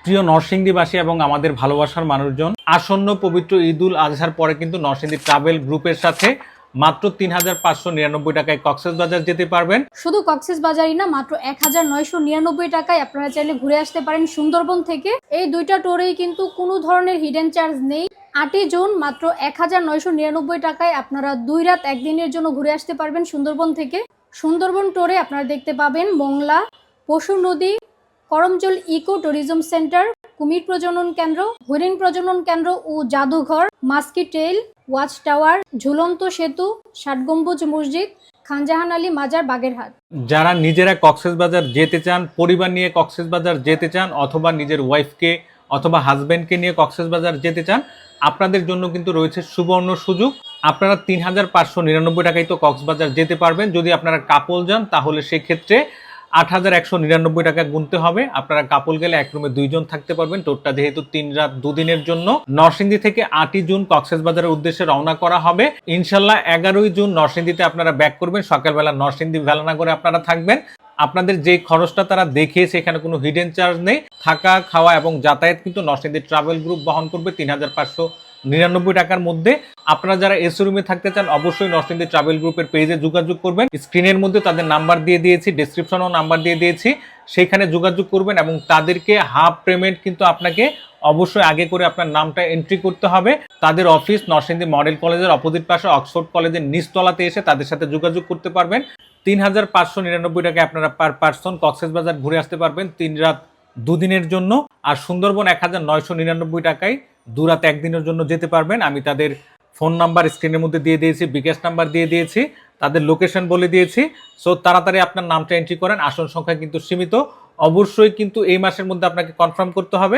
প্রিয় নরসিংদীবাসী এবং আমাদের ভালোবাসার মানুষজন, আসন্ন পবিত্র ঈদুল আজহার পরে কিন্তু নরসিংদী ট্রাভেল গ্রুপের সাথে মাত্র ৩,৫৯৯ টাকায় কক্সবাজার যেতে পারবেন। শুধু কক্সবাজারই না, মাত্র ১,৯৯৯ টাকায় আপনারা চাইলে ঘুরে আসতে পারেন সুন্দরবন থেকে। এই দুইটা টোরেই কিন্তু কোনো ধরনের হিডেন চার্জ নেই। ৮ই জুন মাত্র ১,৯৯৯ টাকায় আপনারা ২ রাত ১ দিনের জন্য ঘুরে আসতে পারবেন সুন্দরবন থেকে। সুন্দরবন টোরে আপনারা দেখতে পাবেন মোংলা, পশু নদী, করমজল ইকো ট্যুরিজম সেন্টার, কুমির প্রজনন কেন্দ্র, হরিণ প্রজনন কেন্দ্র ও জাদুঘর, মাস্কি টেইল, ওয়াচ টাওয়ার, ঝুলন্ত সেতু, ৬০ গম্বুজ মসজিদ, খানজাহান আলী মাজার, বাগেরহাট। যারা নিজেরা কক্সবাজার যেতে চান, পরিবার নিয়ে কক্সবাজার যেতে চান, অথবা নিজের ওয়াইফকে অথবা হাজব্যান্ডকে নিয়ে কক্সবাজার যেতে চান, আপনাদের জন্য কিন্তু রয়েছে সুবর্ণ সুযোগ। আপনারা ৩,৫৯৯ টাকায় তো কক্সবাজার যেতে পারবেন। যদি আপনারা কাপল যান তাহলে সেক্ষেত্রে ৮,১৯৯ টাকা গুনতে হবে। আপনারা কাপল গেলে এক রুমে 2 জন থাকতে পারবেন। টোটটা যেহেতু 3 রাত 2 দিনের জন্য। নরসিংদী থেকে 8ই জুন কক্সবাজারের উদ্দেশ্যে রওনা করা হবে। ইনশাল্লাহ 11ই জুন নরসিংদীতে আপনারা ব্যাক করবেন। সকালবেলা নরসিংদী ভেলানগরে আপনারা থাকবেন। আপনাদের যে খরচটা তারা দেখিয়েছে, এখানে কোনো হিডেন চার্জ নেই। থাকা, খাওয়া এবং যাতায়াত কিন্তু নরসিংদী ট্রাভেল গ্রুপ বহন করবে ৩,৫৯৯ টাকার মধ্যে। আপনারা যারা এসি রুমে থাকতে চান অবশ্যই নরসিংদী ট্রাভেল গ্রুপের পেজে যোগাযোগ করবেন। স্ক্রিনের মধ্যে তাদের নাম্বার দিয়ে দিয়েছি, ডেসক্রিপশনেও নাম্বার দিয়ে দিয়েছি, সেখানে যোগাযোগ করবেন এবং তাদেরকে হাফ পেমেন্ট কিন্তু আপনাকে অবশ্যই আগে করে আপনার নামটা এন্ট্রি করতে হবে। তাদের অফিস নরসিংদী মডেল কলেজের অপোজিট পাশে অক্সফোর্ড কলেজের নিচতলাতে এসে তাদের সাথে যোগাযোগ করতে পারবেন। ৩,৫৯৯ টাকায় আপনারা পার পার্সন কক্সবাজার ঘুরে আসতে পারবেন 3 রাত 2 দিনের জন্য। আর সুন্দরবন ১,৯৯৯ টাকায় 2 রাত 1 দিনের জন্য যেতে পারবেন। আমি তাদের ফোন নাম্বার স্ক্রিনের মধ্যে দিয়ে দিয়েছি, বিকাশ নাম্বার দিয়ে দিয়েছি, তাদের লোকেশন বলে দিয়েছি। সো তাড়াতাড়ি আপনার নামটা এন্ট্রি করেন। আসন সংখ্যা কিন্তু সীমিত। অবশ্যই কিন্তু এই মাসের মধ্যে আপনাকে কনফার্ম করতে হবে।